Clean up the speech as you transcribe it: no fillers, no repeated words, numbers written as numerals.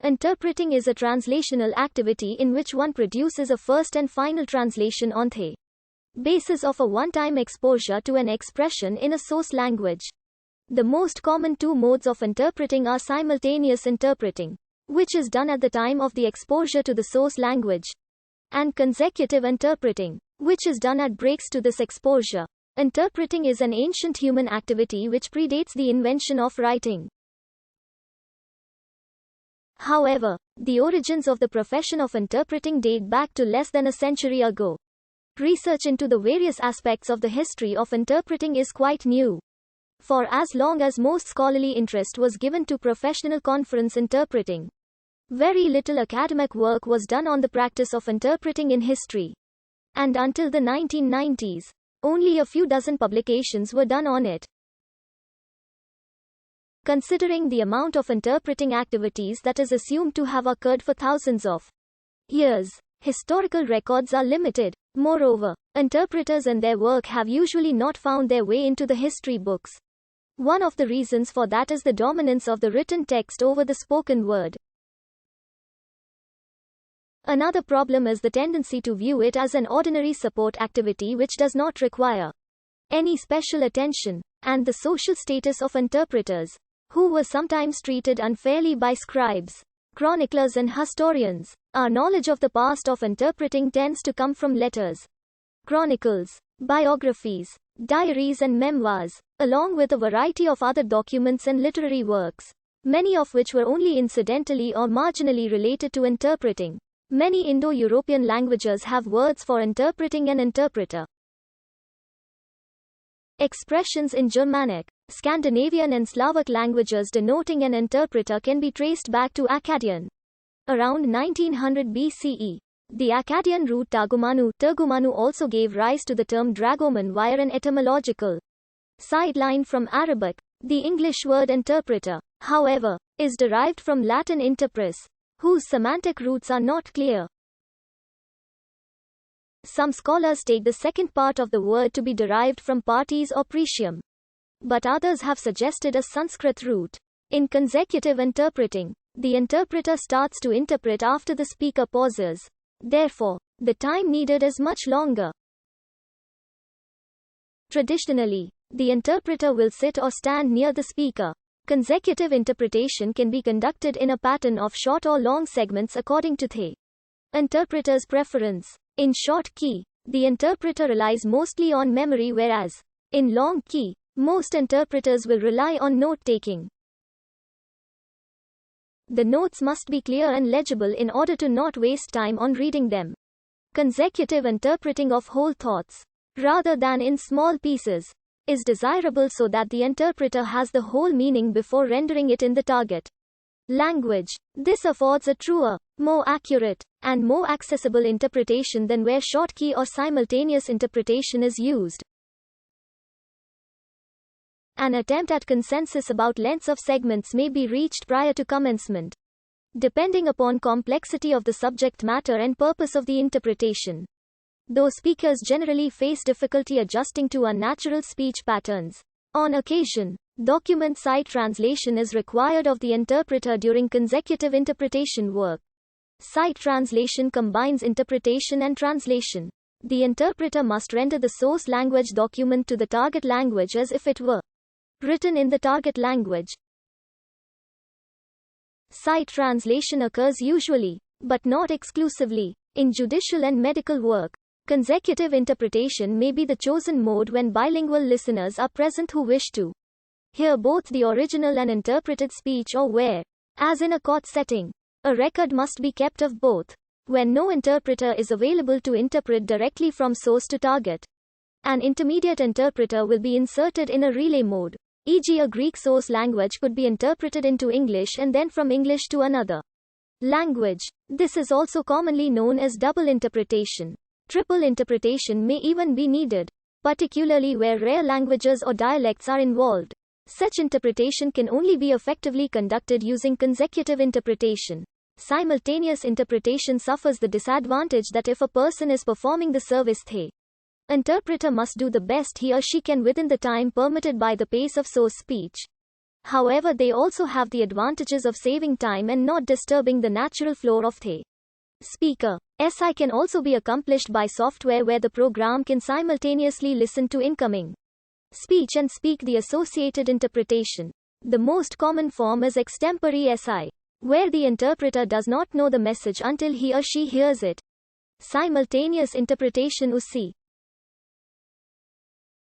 Interpreting is a translational activity in which one produces a first and final translation on the basis of a one-time exposure to an expression in a source language. The most common two modes of interpreting are simultaneous interpreting, which is done at the time of the exposure to the source language, and consecutive interpreting, which is done at breaks to this exposure. Interpreting is an ancient human activity which predates the invention of writing. However, the origins of the profession of interpreting date back to less than a century ago. Research into the various aspects of the history of interpreting is quite new. For as long as most scholarly interest was given to professional conference interpreting, very little academic work was done on the practice of interpreting in history. And until the 1990s, only a few dozen publications were done on it. Considering the amount of interpreting activities that is assumed to have occurred for thousands of years, historical records are limited. Moreover, interpreters and their work have usually not found their way into the history books. One of the reasons for that is the dominance of the written text over the spoken word. Another problem is the tendency to view it as an ordinary support activity which does not require any special attention, and the social status of interpreters, who were sometimes treated unfairly by scribes, chroniclers and historians. Our knowledge of the past of interpreting tends to come from letters, chronicles, biographies, diaries and memoirs, along with a variety of other documents and literary works, many of which were only incidentally or marginally related to interpreting. Many Indo-European languages have words for interpreting and interpreter. Expressions in Germanic, Scandinavian and Slavic languages denoting an interpreter can be traced back to Akkadian. Around 1900 BCE, the Akkadian root Turgumanu also gave rise to the term dragoman via an etymological sideline from Arabic. The English word interpreter, however, is derived from Latin interpres, whose semantic roots are not clear. Some scholars take the second part of the word to be derived from parties or pretium, but others have suggested a Sanskrit root. In consecutive interpreting, the interpreter starts to interpret after the speaker pauses. Therefore, the time needed is much longer. Traditionally, the interpreter will sit or stand near the speaker. Consecutive interpretation can be conducted in a pattern of short or long segments according to the interpreter's preference. In short key, the interpreter relies mostly on memory, whereas, in long key, most interpreters will rely on note-taking. The notes must be clear and legible in order to not waste time on reading them. Consecutive interpreting of whole thoughts, rather than in small pieces, is desirable so that the interpreter has the whole meaning before rendering it in the target language. This affords a truer, more accurate, and more accessible interpretation than where short key or simultaneous interpretation is used. An attempt at consensus about lengths of segments may be reached prior to commencement, depending upon complexity of the subject matter and purpose of the interpretation. Though speakers generally face difficulty adjusting to unnatural speech patterns, on occasion, document side translation is required of the interpreter during consecutive interpretation work. Side translation combines interpretation and translation. The interpreter must render the source language document to the target language as if it were written in the target language. Side translation occurs usually, but not exclusively, in judicial and medical work. Consecutive interpretation may be the chosen mode when bilingual listeners are present who wish to hear both the original and interpreted speech, or where, as in a court setting, a record must be kept of both. When no interpreter is available to interpret directly from source to target, an intermediate interpreter will be inserted in a relay mode, e.g. a Greek source language could be interpreted into English and then from English to another language. This is also commonly known as double interpretation. Triple interpretation may even be needed, particularly where rare languages or dialects are involved. Such interpretation can only be effectively conducted using consecutive interpretation. Simultaneous interpretation suffers the disadvantage that if a person is performing the service, the interpreter must do the best he or she can within the time permitted by the pace of source speech. However, they also have the advantages of saving time and not disturbing the natural flow of the speaker. SI can also be accomplished by software where the program can simultaneously listen to incoming speech and speak the associated interpretation. The most common form is extempore SI, where the interpreter does not know the message until he or she hears it. Simultaneous interpretation UC